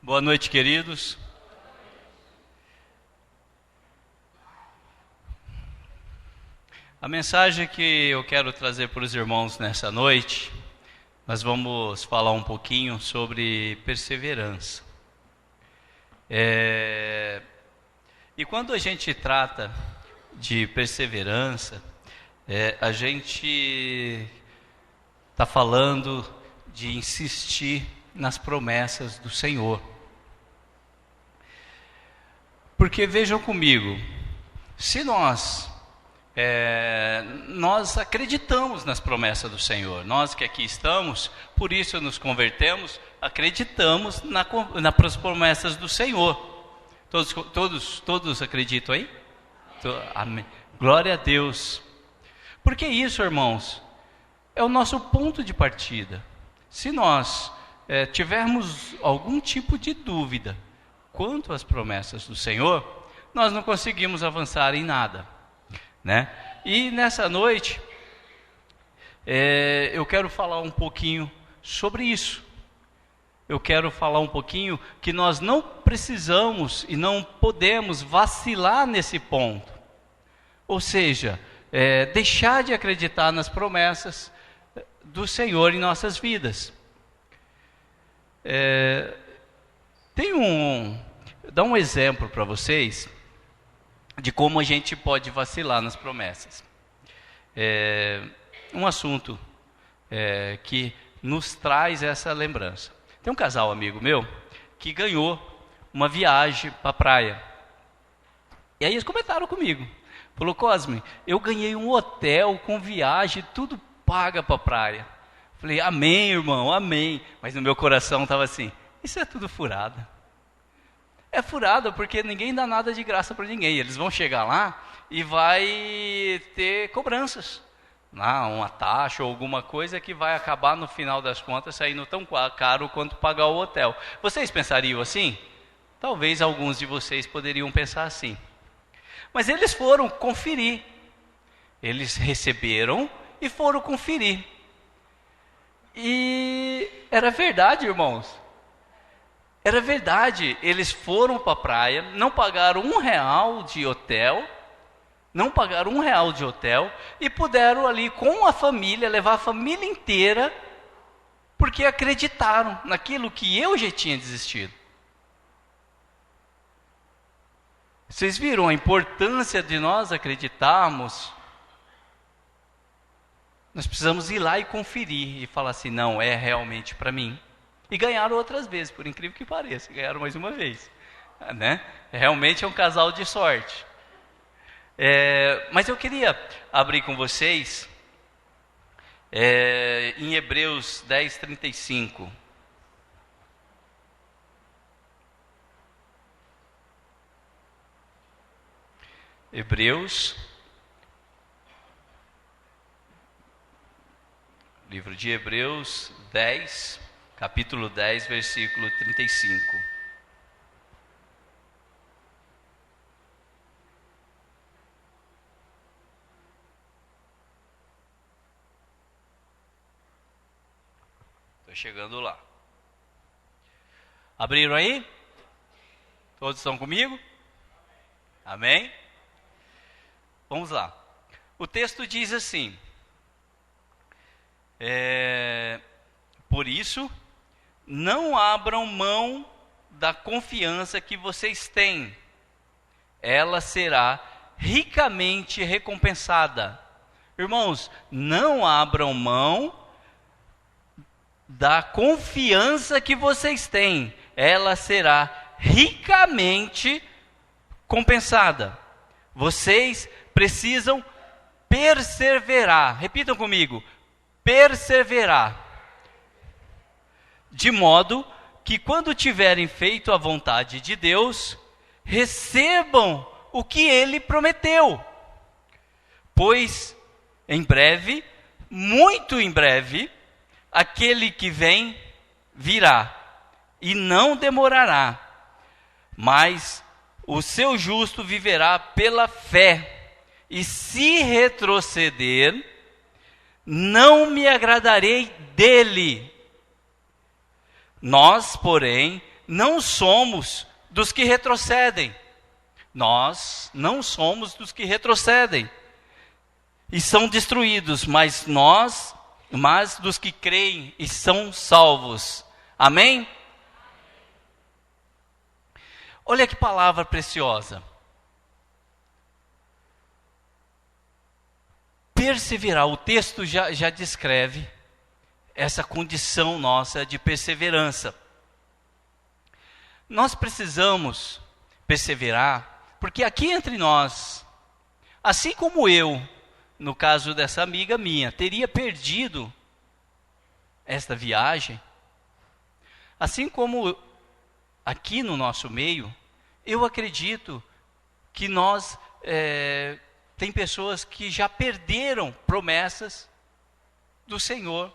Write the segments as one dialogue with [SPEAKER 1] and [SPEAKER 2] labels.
[SPEAKER 1] Boa noite, queridos. A mensagem que eu quero trazer para os irmãos nessa noite, nós vamos falar um pouquinho sobre perseverança. E quando a gente trata de perseverança, a gente está falando de insistir nas promessas do Senhor. Porque vejam comigo, se nós acreditamos nas promessas do Senhor, nós que aqui estamos, por isso nos convertemos, acreditamos nas promessas do Senhor. Todos acreditam aí? Amém. Glória a Deus. Porque isso, irmãos, é o nosso ponto de partida. Se nós tivermos algum tipo de dúvida quanto às promessas do Senhor, nós não conseguimos avançar em nada, né? E nessa noite, eu quero falar um pouquinho sobre isso. Eu quero falar um pouquinho que nós não precisamos e não podemos vacilar nesse ponto. Ou seja, deixar de acreditar nas promessas do Senhor em nossas vidas. Dá um exemplo para vocês de como a gente pode vacilar nas promessas. Um assunto que nos traz essa lembrança. Tem um casal amigo meu que ganhou uma viagem para a praia. E aí eles comentaram comigo. Falou: Cosme, eu ganhei um hotel com viagem, tudo paga para a praia. Falei: amém, irmão, amém. Mas no meu coração estava assim: isso é tudo furada. É furada porque ninguém dá nada de graça para ninguém. Eles vão chegar lá e vai ter cobranças. Uma taxa ou alguma coisa que vai acabar no final das contas saindo tão caro quanto pagar o hotel. Vocês pensariam assim? Talvez alguns de vocês poderiam pensar assim. Mas eles foram conferir. Eles receberam e foram conferir. E era verdade, irmãos. Era verdade. Eles foram para a praia, não pagaram R$1 de hotel. Não pagaram R$1 de hotel e puderam ali com a família, levar a família inteira, porque acreditaram naquilo que eu já tinha desistido. Vocês viram a importância de nós acreditarmos? Nós precisamos ir lá e conferir e falar assim: não, é realmente para mim. E ganharam outras vezes, por incrível que pareça, ganharam mais uma vez, né? Realmente é um casal de sorte. Mas eu queria abrir com vocês em Hebreus 10:35. Hebreus, livro de Hebreus 10, capítulo 10, versículo 35. Estou chegando lá. Abriram aí? Todos estão comigo? Amém? Vamos lá. O texto diz assim: por isso, não abram mão da confiança que vocês têm. Ela será ricamente recompensada. Irmãos, não abram mão da confiança que vocês têm. Ela será ricamente compensada. Vocês precisam perseverar. Repitam comigo: perseverar. De modo que quando tiverem feito a vontade de Deus, recebam o que Ele prometeu. Pois em breve, muito em breve, aquele que vem virá e não demorará. Mas o seu justo viverá pela fé. E se retroceder, não me agradarei dele. Nós, porém, não somos dos que retrocedem. Nós não somos dos que retrocedem e são destruídos, mas dos que creem e são salvos. Amém? Olha que palavra preciosa. Perseverar, o texto já descreve essa condição nossa de perseverança. Nós precisamos perseverar, porque aqui entre nós, assim como eu, no caso dessa amiga minha, teria perdido esta viagem, assim como aqui no nosso meio, eu acredito que tem pessoas que já perderam promessas do Senhor,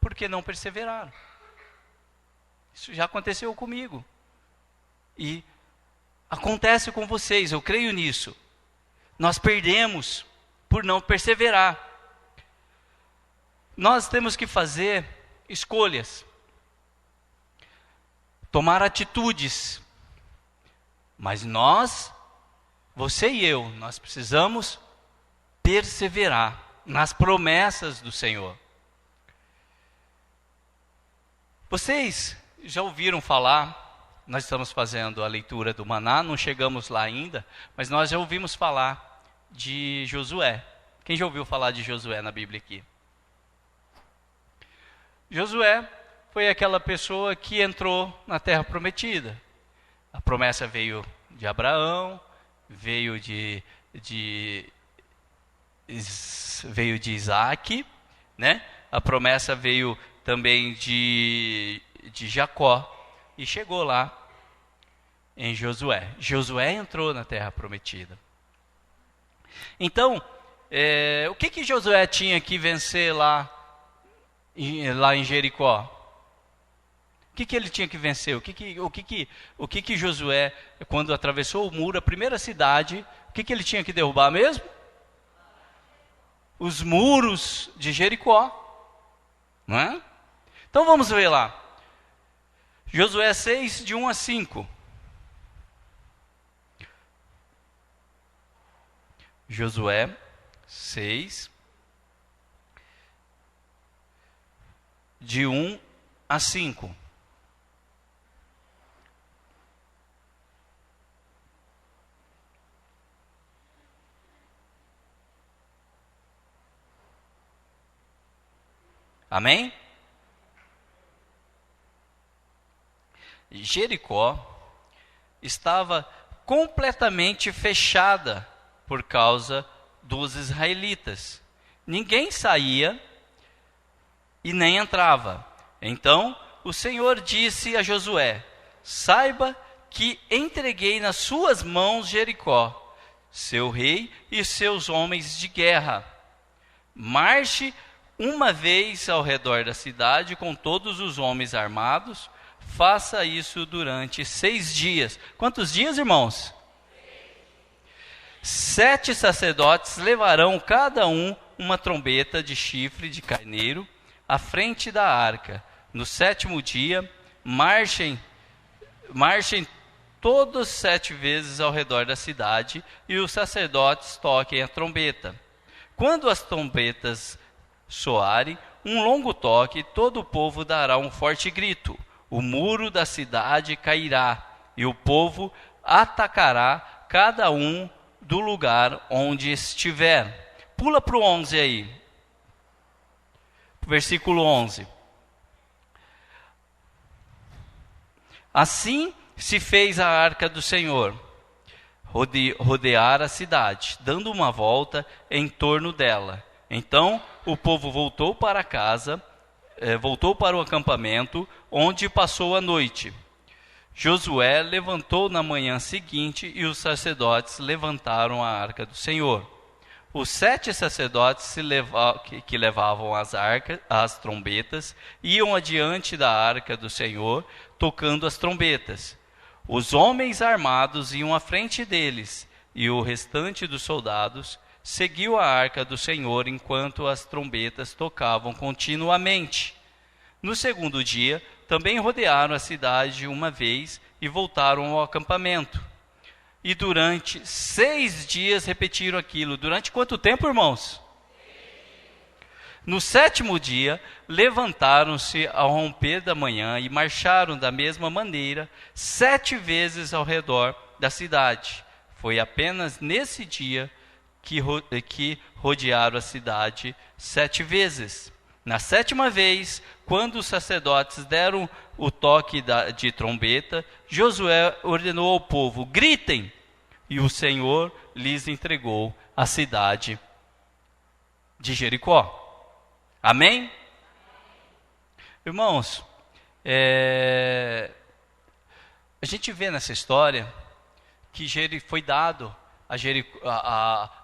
[SPEAKER 1] porque não perseveraram. Isso já aconteceu comigo. E acontece com vocês, eu creio nisso. Nós perdemos por não perseverar. Nós temos que fazer escolhas, tomar atitudes. Mas você e eu, nós precisamos perseverar nas promessas do Senhor. Vocês já ouviram falar, nós estamos fazendo a leitura do Maná, não chegamos lá ainda, mas nós já ouvimos falar de Josué. Quem já ouviu falar de Josué na Bíblia aqui? Josué foi aquela pessoa que entrou na Terra Prometida. A promessa veio de Abraão, veio de Isaac, né? A promessa veio também de Jacó e chegou lá em Josué. Josué entrou na Terra Prometida. Então, o que Josué tinha que vencer lá em Jericó? O que ele tinha que vencer? O que Josué, quando atravessou o muro, a primeira cidade, o que ele tinha que derrubar mesmo? Os muros de Jericó. Não é? Então vamos ver lá. Josué 6, de 1 a 5. Josué 6, de 1 a 5. Amém? Jericó estava completamente fechada por causa dos israelitas. Ninguém saía e nem entrava. Então o Senhor disse a Josué: saiba que entreguei nas suas mãos Jericó, seu rei e seus homens de guerra. Marche uma vez ao redor da cidade com todos os homens armados. Faça isso durante 6 dias. Quantos dias, irmãos? 7 sacerdotes levarão cada um uma trombeta de chifre de carneiro à frente da arca. No 7º dia, marchem todos 7 vezes ao redor da cidade, e os sacerdotes toquem a trombeta. Quando as trombetas soarem um longo toque, todo o povo dará um forte grito. O muro da cidade cairá, e o povo atacará cada um do lugar onde estiver. Pula para o 11 aí. Versículo 11. Assim se fez a arca do Senhor, rodear a cidade, dando uma volta em torno dela. Então o povo voltou para casa, voltou para o acampamento, onde passou a noite. Josué levantou na manhã seguinte, e os sacerdotes levantaram a arca do Senhor. Os 7 sacerdotes que levavam as trombetas iam adiante da arca do Senhor, tocando as trombetas. Os homens armados iam à frente deles, e o restante dos soldados seguiu a arca do Senhor enquanto as trombetas tocavam continuamente. No 2º dia, também rodearam a cidade uma vez e voltaram ao acampamento. E durante 6 dias repetiram aquilo. Durante quanto tempo, irmãos? No 7º dia, levantaram-se ao romper da manhã e marcharam da mesma maneira 7 vezes ao redor da cidade. Foi apenas nesse dia que rodearam a cidade 7 vezes. Na 7ª vez, quando os sacerdotes deram o toque de trombeta, Josué ordenou ao povo: gritem! E o Senhor lhes entregou a cidade de Jericó. Amém? Irmãos, a gente vê nessa história que foi dado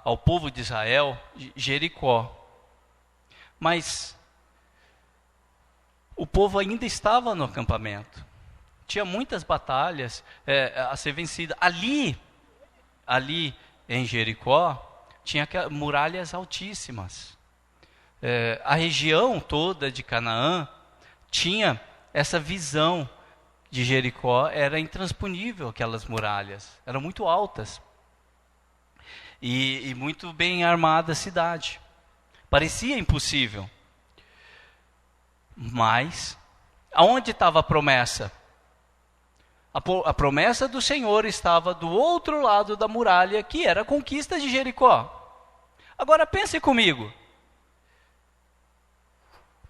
[SPEAKER 1] ao povo de Israel Jericó. Mas o povo ainda estava no acampamento. Tinha muitas batalhas a ser vencidas. Ali em Jericó, tinha muralhas altíssimas. A região toda de Canaã tinha essa visão de Jericó, era intransponível aquelas muralhas, eram muito altas. E muito bem armada a cidade. Parecia impossível. Mas, aonde estava a promessa? A promessa do Senhor estava do outro lado da muralha, que era a conquista de Jericó. Agora pense comigo.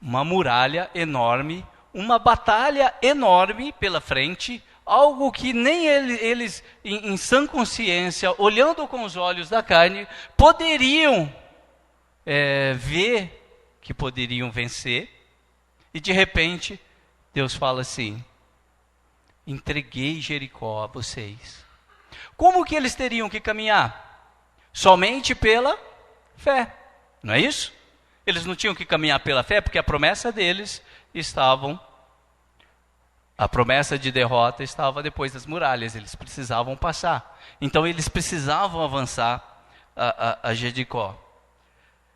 [SPEAKER 1] Uma muralha enorme, uma batalha enorme pela frente, algo que nem eles em sã consciência, olhando com os olhos da carne, poderiam ver que poderiam vencer. E de repente, Deus fala assim: entreguei Jericó a vocês. Como que eles teriam que caminhar? Somente pela fé, não é isso? Eles não tinham que caminhar pela fé, porque a promessa deles a promessa de derrota estava depois das muralhas, eles precisavam passar. Então eles precisavam avançar a Jericó.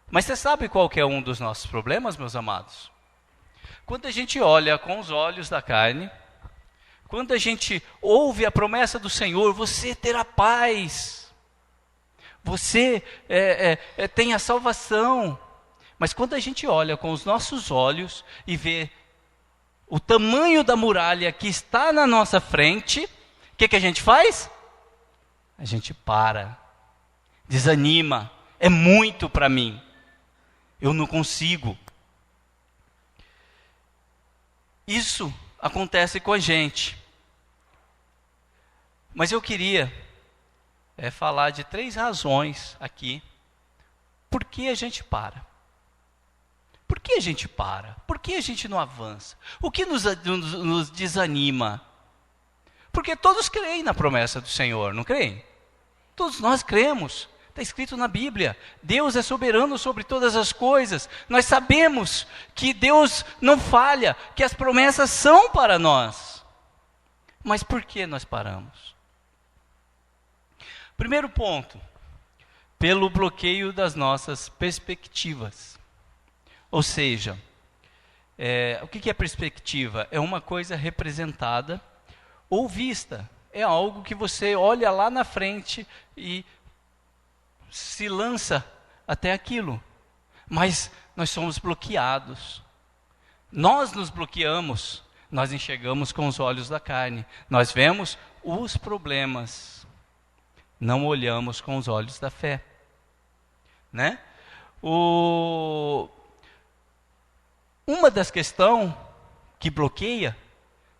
[SPEAKER 1] Mas você sabe qual que é um dos nossos problemas, meus amados? Quando a gente olha com os olhos da carne, quando a gente ouve a promessa do Senhor: você terá paz, você tem a salvação. Mas quando a gente olha com os nossos olhos e vê o tamanho da muralha que está na nossa frente, o que a gente faz? A gente para, desanima, é muito para mim, eu não consigo. Isso acontece com a gente. Mas eu queria falar de 3 razões aqui. Por que a gente para? Por que a gente para? Por que a gente não avança? O que nos desanima? Porque todos creem na promessa do Senhor, não creem? Todos nós cremos. Está escrito na Bíblia. Deus é soberano sobre todas as coisas. Nós sabemos que Deus não falha, que as promessas são para nós. Mas por que nós paramos? Primeiro ponto, pelo bloqueio das nossas perspectivas. Ou seja, o que é perspectiva? É uma coisa representada ou vista. É algo que você olha lá na frente e se lança até aquilo. Mas nós somos bloqueados. Nós nos bloqueamos. Nós enxergamos com os olhos da carne. Nós vemos os problemas. Não olhamos com os olhos da fé. Né? Uma das questões que bloqueia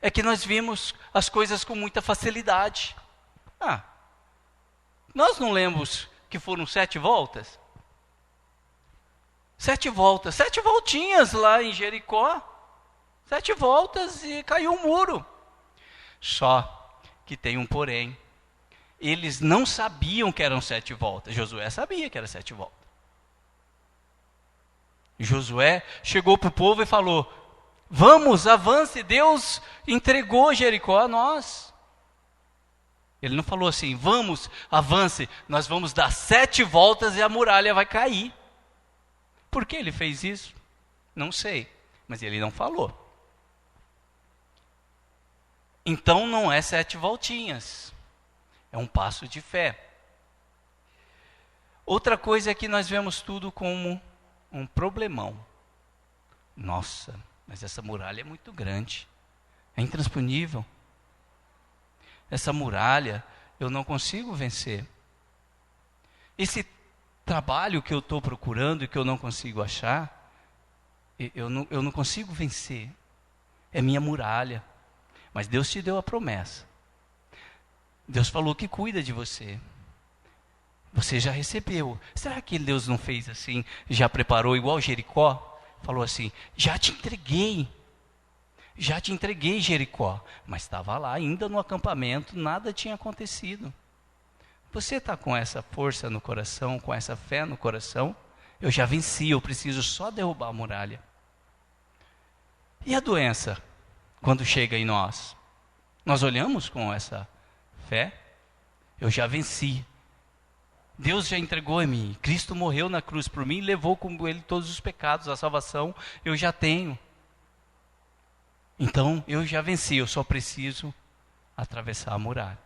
[SPEAKER 1] é que nós vimos as coisas com muita facilidade. Nós não lemos que foram 7 voltas? 7 voltas, 7 voltinhas lá em Jericó. 7 voltas e caiu um muro. Só que tem um porém. Eles não sabiam que eram 7 voltas. Josué sabia que era 7 voltas. Josué chegou para o povo e falou: vamos, avance, Deus entregou Jericó a nós. Ele não falou assim: vamos, avance, nós vamos dar 7 voltas e a muralha vai cair. Por que ele fez isso? Não sei, mas ele não falou. Então não é 7 voltinhas, é um passo de fé. Outra coisa é que nós vemos tudo como um problemão. Nossa, mas essa muralha é muito grande, é intransponível. Essa muralha eu não consigo vencer. Esse trabalho que eu estou procurando e que eu não consigo achar, eu não consigo vencer. É minha muralha. Mas Deus te deu a promessa. Deus falou que cuida de você. Você já recebeu. Será que Deus não fez assim? Já preparou igual Jericó? Falou assim, já te entreguei. Já te entreguei, Jericó. Mas estava lá ainda no acampamento, nada tinha acontecido. Você está com essa força no coração, com essa fé no coração? Eu já venci, eu preciso só derrubar a muralha. E a doença, quando chega em nós? Nós olhamos com essa fé? Eu já venci. Deus já entregou em mim. Cristo morreu na cruz por mim e levou com ele todos os pecados. A salvação eu já tenho. Então, eu já venci, eu só preciso atravessar a muralha.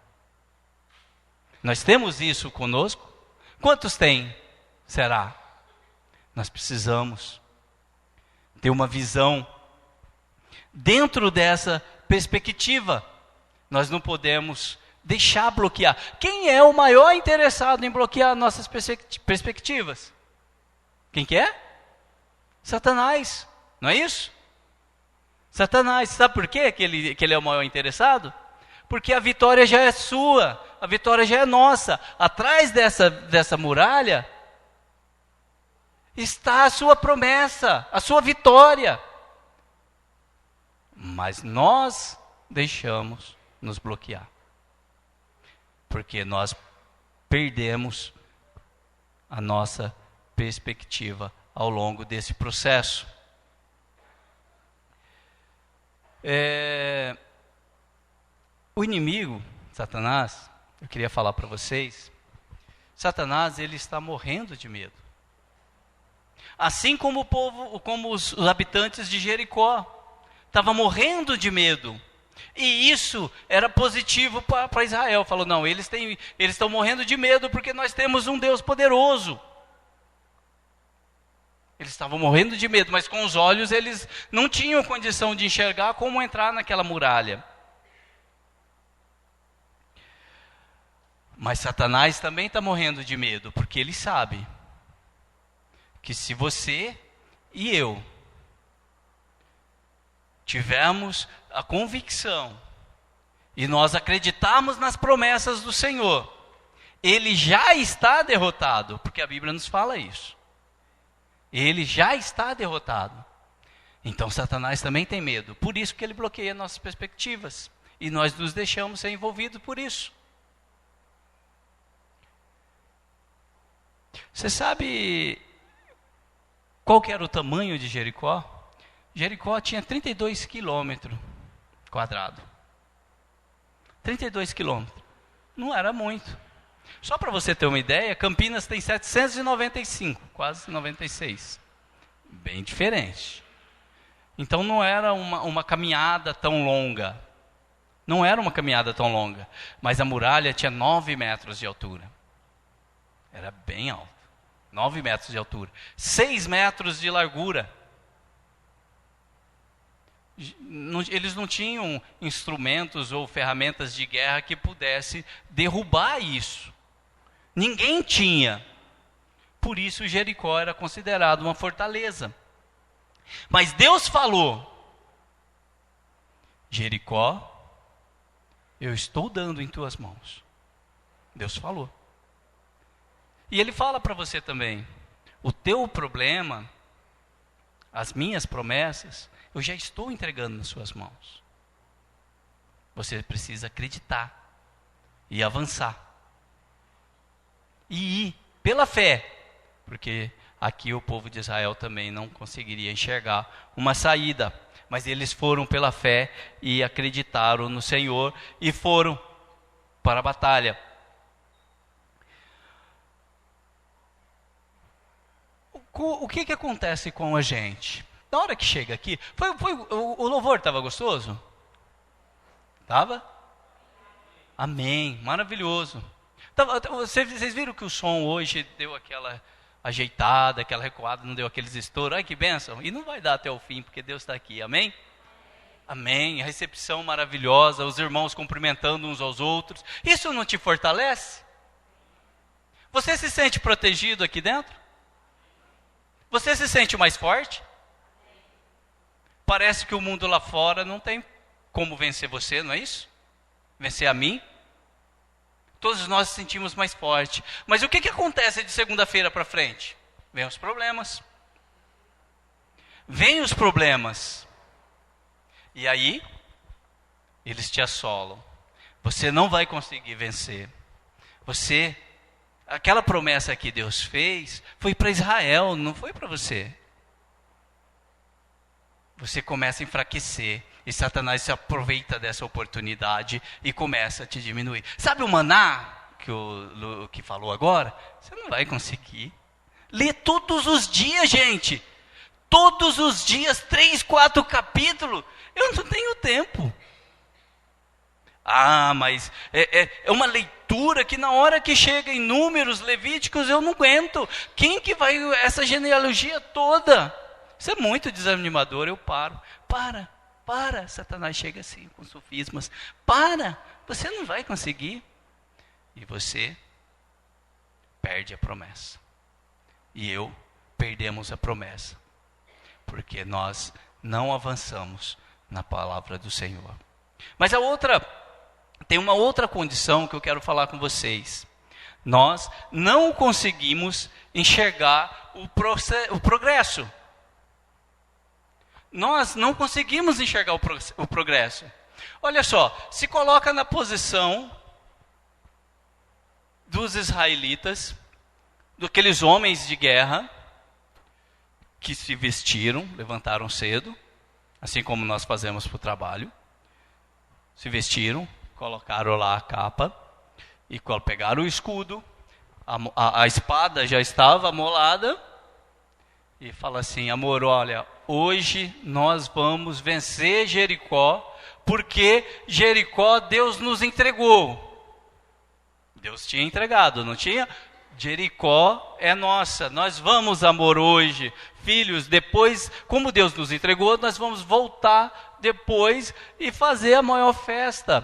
[SPEAKER 1] Nós temos isso conosco? Quantos têm? Será? Nós precisamos ter uma visão dentro dessa perspectiva. Nós não podemos deixar bloquear. Quem é o maior interessado em bloquear nossas perspectivas? Quem que é? Satanás, não é isso? Satanás, sabe por quê que ele é o maior interessado? Porque a vitória já é sua, a vitória já é nossa. Atrás dessa muralha está a sua promessa, a sua vitória. Mas nós deixamos nos bloquear. Porque nós perdemos a nossa perspectiva ao longo desse processo. O inimigo, Satanás, eu queria falar para vocês, Satanás, ele está morrendo de medo. Assim como o povo, como os habitantes de Jericó, estavam morrendo de medo. E isso era positivo para Israel. Falou, não, eles estão morrendo de medo porque nós temos um Deus poderoso. Eles estavam morrendo de medo, mas com os olhos eles não tinham condição de enxergar como entrar naquela muralha. Mas Satanás também está morrendo de medo, porque ele sabe que se você e eu tivermos a convicção e nós acreditarmos nas promessas do Senhor, ele já está derrotado, porque a Bíblia nos fala isso. Ele já está derrotado. Então Satanás também tem medo, por isso que ele bloqueia nossas perspectivas, e nós nos deixamos ser envolvidos por isso. Você sabe qual que era o tamanho de Jericó? Jericó tinha 32 quilômetros quadrados. 32 quilômetros. Não era muito. Só para você ter uma ideia, Campinas tem 795, quase 96. Bem diferente. Então não era uma caminhada tão longa. Não era uma caminhada tão longa. Mas a muralha tinha 9 metros de altura. Era bem alto. 9 metros de altura. 6 metros de largura. Eles não tinham instrumentos ou ferramentas de guerra que pudesse derrubar isso. Ninguém tinha. Por isso Jericó era considerado uma fortaleza. Mas Deus falou: Jericó, eu estou dando em tuas mãos. Deus falou. E Ele fala para você também: o teu problema, as minhas promessas, eu já estou entregando nas suas mãos. Você precisa acreditar e avançar. E ir pela fé, porque aqui o povo de Israel também não conseguiria enxergar uma saída. Mas eles foram pela fé e acreditaram no Senhor e foram para a batalha. O que acontece com a gente? Na hora que chega aqui, o louvor estava gostoso? Tava? Amém. Maravilhoso. Então, vocês viram que o som hoje deu aquela ajeitada, aquela recuada, não deu aqueles estouros? Ai, que bênção. E não vai dar até o fim, porque Deus está aqui. Amém? Amém. A recepção maravilhosa, os irmãos cumprimentando uns aos outros. Isso não te fortalece? Você se sente protegido aqui dentro? Você se sente mais forte? Parece que o mundo lá fora não tem como vencer você, não é isso? Vencer a mim? Todos nós nos sentimos mais forte. Mas o que acontece de segunda-feira para frente? Vem os problemas. Vem os problemas. E aí, eles te assolam. Você não vai conseguir vencer. Aquela promessa que Deus fez, foi para Israel, não foi para você. Você começa a enfraquecer. E Satanás se aproveita dessa oportunidade e começa a te diminuir. Sabe o maná que falou agora? Você não vai conseguir. Lê todos os dias, gente. Todos os dias, 3, 4 capítulos. Eu não tenho tempo. Mas é uma leitura que na hora que chega em Números, Levíticos, eu não aguento. Quem que vai essa genealogia toda? Isso é muito desanimador, eu paro. Para. Satanás chega assim, com sofismas. Você não vai conseguir. E você perde a promessa. E eu perdemos a promessa. Porque nós não avançamos na palavra do Senhor. Mas tem uma outra condição que eu quero falar com vocês. Nós não conseguimos enxergar o progresso. Nós não conseguimos enxergar o progresso. Olha só, se coloca na posição dos israelitas, daqueles homens de guerra, que se vestiram, levantaram cedo, assim como nós fazemos para o trabalho, se vestiram, colocaram lá a capa, e pegaram o escudo, a espada já estava amolada, e fala assim: amor, olha, hoje nós vamos vencer Jericó, porque Jericó Deus nos entregou. Deus tinha entregado, não tinha? Jericó é nossa, nós vamos, amor, hoje. Filhos, depois, como Deus nos entregou, nós vamos voltar depois e fazer a maior festa,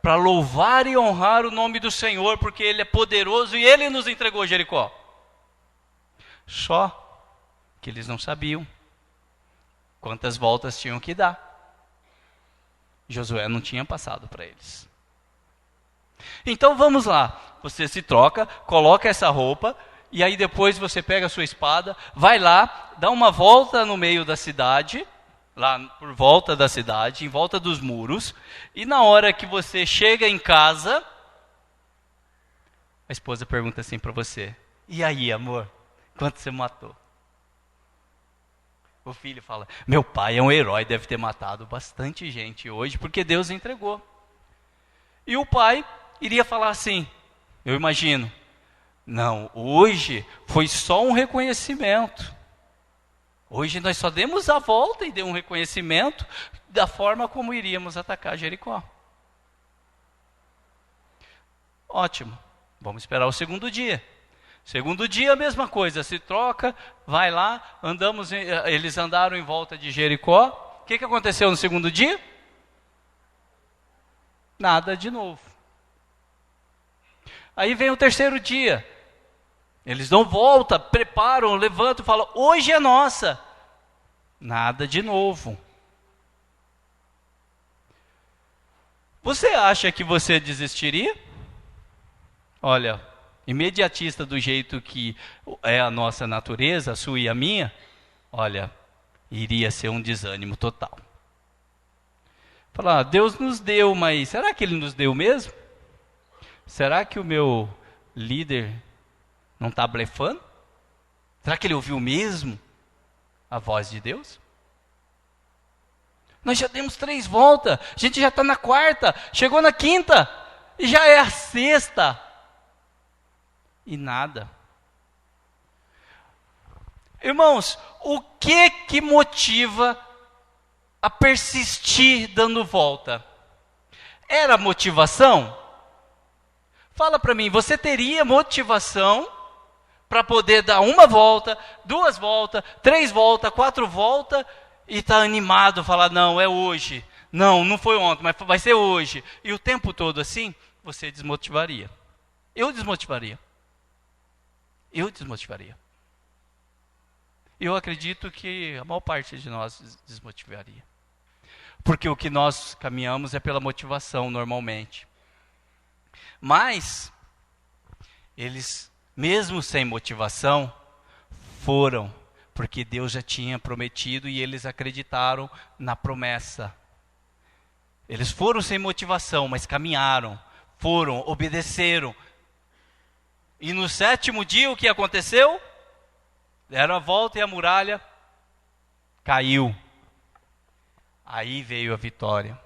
[SPEAKER 1] para louvar e honrar o nome do Senhor, porque Ele é poderoso e Ele nos entregou Jericó. Só que eles não sabiam quantas voltas tinham que dar. Josué não tinha passado para eles. Então vamos lá, você se troca, coloca essa roupa, e aí depois você pega a sua espada, vai lá, dá uma volta no meio da cidade, lá por volta da cidade, em volta dos muros, e na hora que você chega em casa, a esposa pergunta assim para você: e aí, amor, quanto você matou? O filho fala: meu pai é um herói, deve ter matado bastante gente hoje, porque Deus entregou. E o pai iria falar assim, eu imagino: não, hoje foi só um reconhecimento. Hoje nós só demos a volta e deu um reconhecimento da forma como iríamos atacar Jericó. Ótimo, vamos esperar o segundo dia. Segundo dia, a mesma coisa, se troca, vai lá, eles andaram em volta de Jericó. O que aconteceu no segundo dia? Nada de novo. Aí vem o terceiro dia, eles dão volta, preparam, levantam e falam: hoje é nossa. Nada de novo. Você acha que você desistiria? Olha, imediatista do jeito que é a nossa natureza, a sua e a minha, olha, iria ser um desânimo total. Falar: Deus nos deu, mas será que Ele nos deu mesmo? Será que o meu líder não está blefando? Será que ele ouviu mesmo a voz de Deus? Nós já demos 3 voltas, a gente já está na 4ª, chegou na 5ª, e já é a 6ª. E nada. Irmãos, o que motiva a persistir dando volta? Era motivação? Fala para mim, você teria motivação para poder dar uma volta, 2 voltas, 3 voltas, 4 voltas e estar animado, falar, não, é hoje. Não, não foi ontem, mas vai ser hoje. E o tempo todo assim, você desmotivaria. Eu desmotivaria. Eu desmotivaria. Eu acredito que a maior parte de nós desmotivaria. Porque o que nós caminhamos é pela motivação, normalmente. Mas, eles, mesmo sem motivação, foram, porque Deus já tinha prometido e eles acreditaram na promessa. Eles foram sem motivação, mas caminharam, foram, obedeceram. E no 7º dia o que aconteceu? Deram a volta e a muralha caiu. Aí veio a vitória.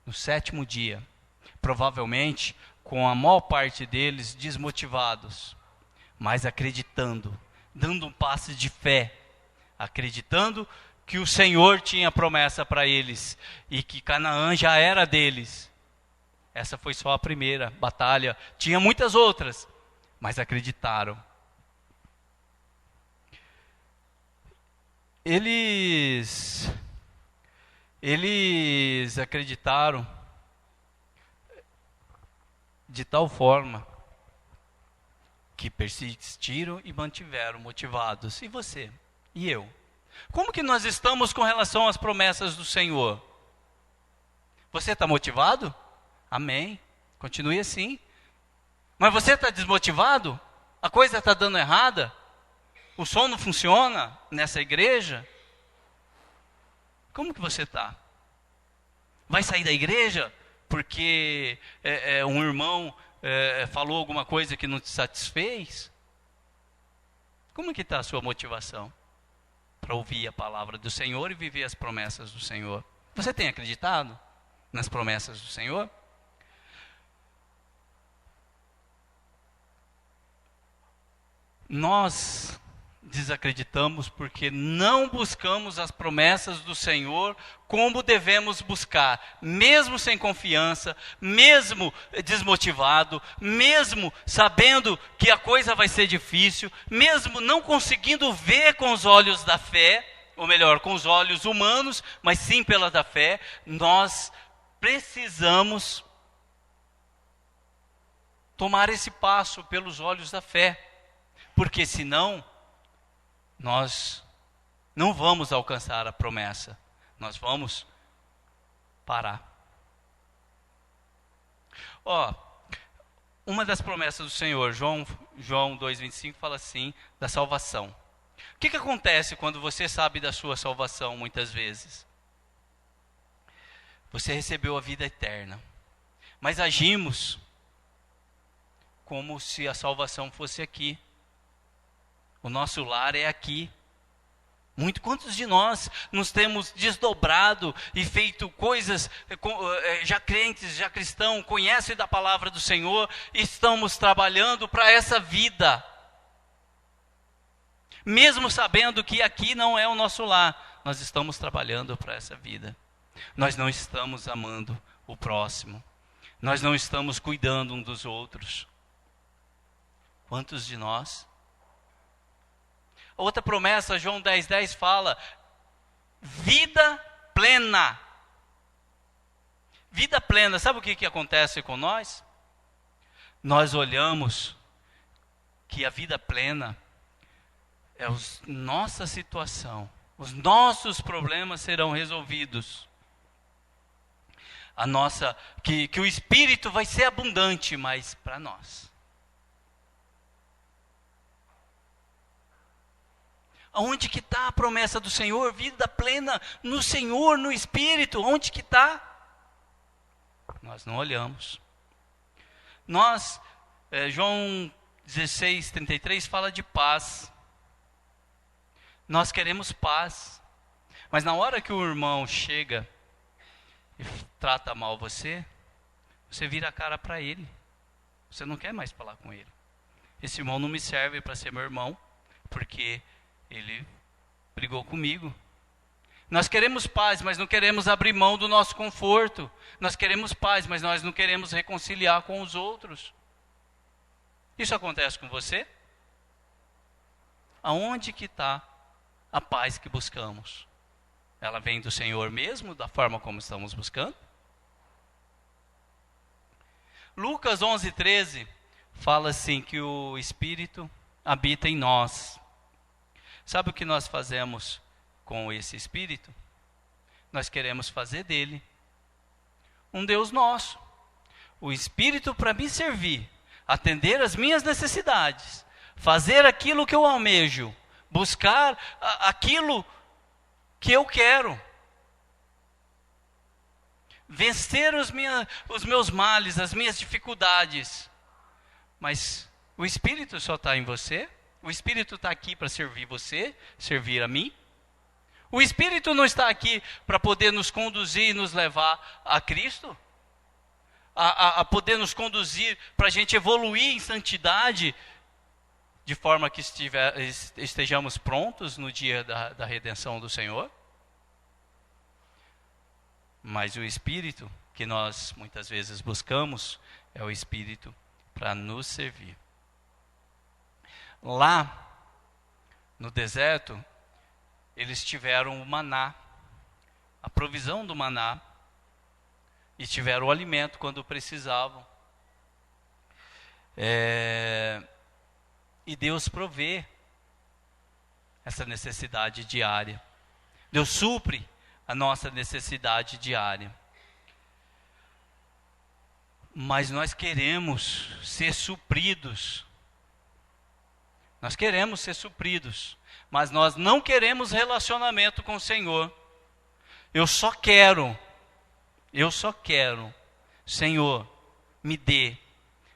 [SPEAKER 1] No 7º dia, provavelmente com a maior parte deles desmotivados, mas acreditando, dando um passo de fé, acreditando que o Senhor tinha promessa para eles e que Canaã já era deles. Essa foi só a primeira batalha, tinha muitas outras, mas acreditaram. Eles acreditaram de tal forma que persistiram e mantiveram motivados. E você? E eu? Como que nós estamos com relação às promessas do Senhor? Você está motivado? Amém. Continue assim. Mas você está desmotivado? A coisa está dando errada? O som não funciona nessa igreja? Como que você está? Vai sair da igreja porque um irmão falou alguma coisa que não te satisfez? Como que está a sua motivação para ouvir a palavra do Senhor e viver as promessas do Senhor? Você tem acreditado nas promessas do Senhor? Nós desacreditamos porque não buscamos as promessas do Senhor como devemos buscar, mesmo sem confiança, mesmo desmotivado, mesmo sabendo que a coisa vai ser difícil, mesmo não conseguindo ver com os olhos da fé, ou melhor, com os olhos humanos, mas sim pela da fé, nós precisamos tomar esse passo pelos olhos da fé, porque senão nós não vamos alcançar a promessa, nós vamos parar. Uma das promessas do Senhor, João 2,25 fala assim, da salvação. O que acontece quando você sabe da sua salvação muitas vezes? Você recebeu a vida eterna, mas agimos como se a salvação fosse aqui. O nosso lar é aqui. Quantos de nós nos temos desdobrado e feito coisas, já crentes, já cristãos, conhecem da palavra do Senhor, e estamos trabalhando para essa vida. Mesmo sabendo que aqui não é o nosso lar, nós estamos trabalhando para essa vida. Nós não estamos amando o próximo. Nós não estamos cuidando um dos outros. Quantos de nós? A outra promessa, João 10,10 fala, vida plena. Vida plena, sabe o que acontece com nós? Nós olhamos que a vida plena é a nossa situação, os nossos problemas serão resolvidos. Que o Espírito vai ser abundante, mas para nós. Onde que está a promessa do Senhor? Vida plena no Senhor, no Espírito. Onde que está? Nós não olhamos. João 16:33 fala de paz. Nós queremos paz. Mas na hora que o irmão chega e trata mal você vira a cara para ele. Você não quer mais falar com ele. Esse irmão não me serve para ser meu irmão, porque ele brigou comigo. Nós queremos paz, mas não queremos abrir mão do nosso conforto. Nós queremos paz, mas nós não queremos reconciliar com os outros. Isso acontece com você? Aonde que está a paz que buscamos? Ela vem do Senhor mesmo, da forma como estamos buscando? Lucas 11:13 fala assim que o Espírito habita em nós. Sabe o que nós fazemos com esse Espírito? Nós queremos fazer dele um Deus nosso. O Espírito para me servir, atender as minhas necessidades, fazer aquilo que eu almejo, buscar aquilo que eu quero, vencer os meus males, as minhas dificuldades. Mas o Espírito só está em você? O Espírito está aqui para servir você, servir a mim? O Espírito não está aqui para poder nos conduzir e nos levar a Cristo? A poder nos conduzir para a gente evoluir em santidade, de forma que estejamos prontos no dia da redenção do Senhor? Mas o Espírito que nós muitas vezes buscamos é o Espírito para nos servir. Lá no deserto, eles tiveram o maná, a provisão do maná, e tiveram o alimento quando precisavam. E Deus provê essa necessidade diária. Deus supre a nossa necessidade diária. Mas nós queremos ser supridos. Nós queremos ser supridos, mas nós não queremos relacionamento com o Senhor. Eu só quero, Senhor, me dê.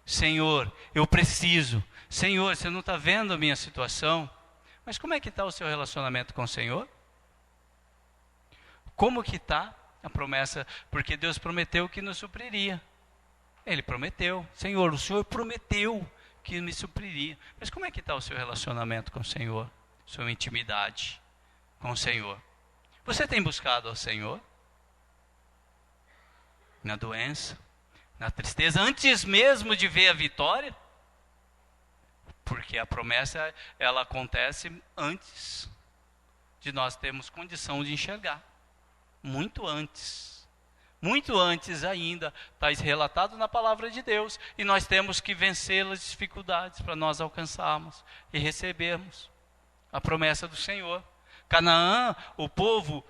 [SPEAKER 1] Senhor, eu preciso. Senhor, você não está vendo a minha situação? Mas como é que está o seu relacionamento com o Senhor? Como que está a promessa? Porque Deus prometeu que nos supriria. Ele prometeu. Senhor, o Senhor prometeu que me supriria. Mas como é que está o seu relacionamento com o Senhor? Sua intimidade com o Senhor? Você tem buscado ao Senhor? Na doença, na tristeza, antes mesmo de ver a vitória? Porque a promessa, ela acontece antes de nós termos condição de enxergar. Muito antes ainda, está relatado na palavra de Deus, e nós temos que vencer as dificuldades para nós alcançarmos e recebermos a promessa do Senhor. Canaã, o povo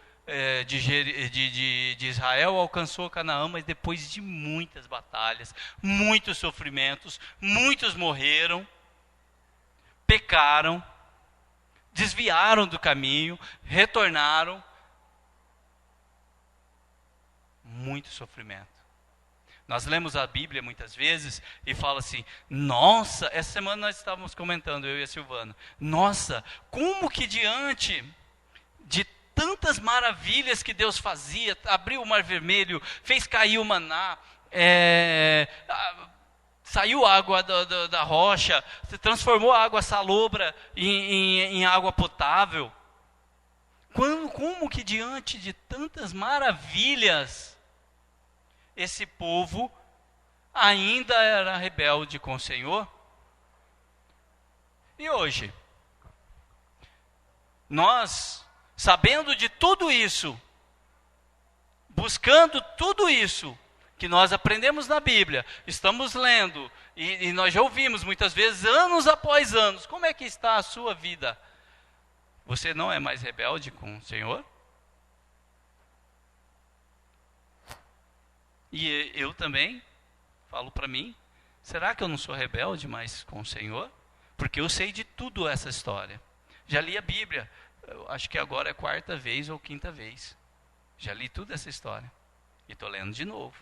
[SPEAKER 1] de Israel alcançou Canaã, mas depois de muitas batalhas, muitos sofrimentos, muitos morreram, pecaram, desviaram do caminho, retornaram. Muito sofrimento. Nós lemos a Bíblia muitas vezes e fala assim: nossa, essa semana nós estávamos comentando, eu e a Silvana, nossa, como que diante de tantas maravilhas que Deus fazia, abriu o mar vermelho, fez cair o maná, saiu água da rocha, transformou a água salobra em água potável. Como que diante de tantas maravilhas, esse povo ainda era rebelde com o Senhor? E hoje, nós, sabendo de tudo isso, buscando tudo isso que nós aprendemos na Bíblia, estamos lendo, e nós já ouvimos muitas vezes, anos após anos, como é que está a sua vida? Você não é mais rebelde com o Senhor? E eu também falo para mim, será que eu não sou rebelde mais com o Senhor? Porque eu sei de tudo essa história. Já li a Bíblia, eu acho que agora é a 4ª vez ou 5ª vez. Já li toda essa história. E estou lendo de novo.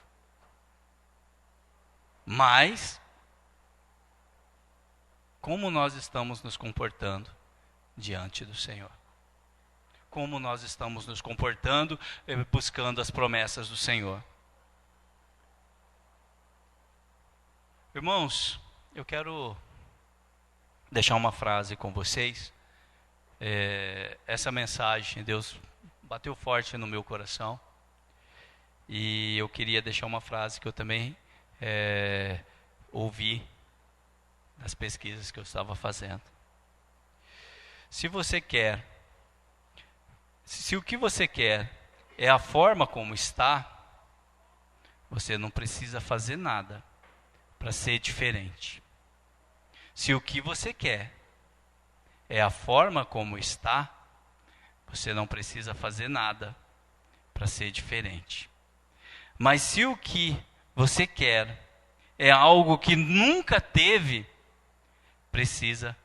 [SPEAKER 1] Mas, como nós estamos nos comportando diante do Senhor? Como nós estamos nos comportando, buscando as promessas do Senhor? Irmãos, eu quero deixar uma frase com vocês. Essa mensagem Deus bateu forte no meu coração. E eu queria deixar uma frase que eu também ouvi nas pesquisas que eu estava fazendo. Se o que você quer é a forma como está, você não precisa fazer nada para ser diferente. Se o que você quer é a forma como está, você não precisa fazer nada para ser diferente. Mas se o que você quer é algo que nunca teve, precisa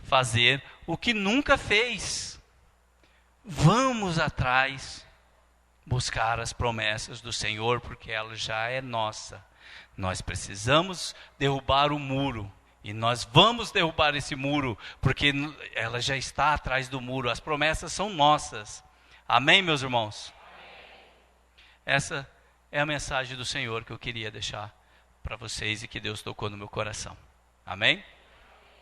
[SPEAKER 1] fazer o que nunca fez. Vamos atrás, buscar as promessas do Senhor, porque ela já é nossa. Nós precisamos derrubar o muro. E nós vamos derrubar esse muro, porque ela já está atrás do muro. As promessas são nossas. Amém, meus irmãos? Amém. Essa é a mensagem do Senhor que eu queria deixar para vocês e que Deus tocou no meu coração. Amém?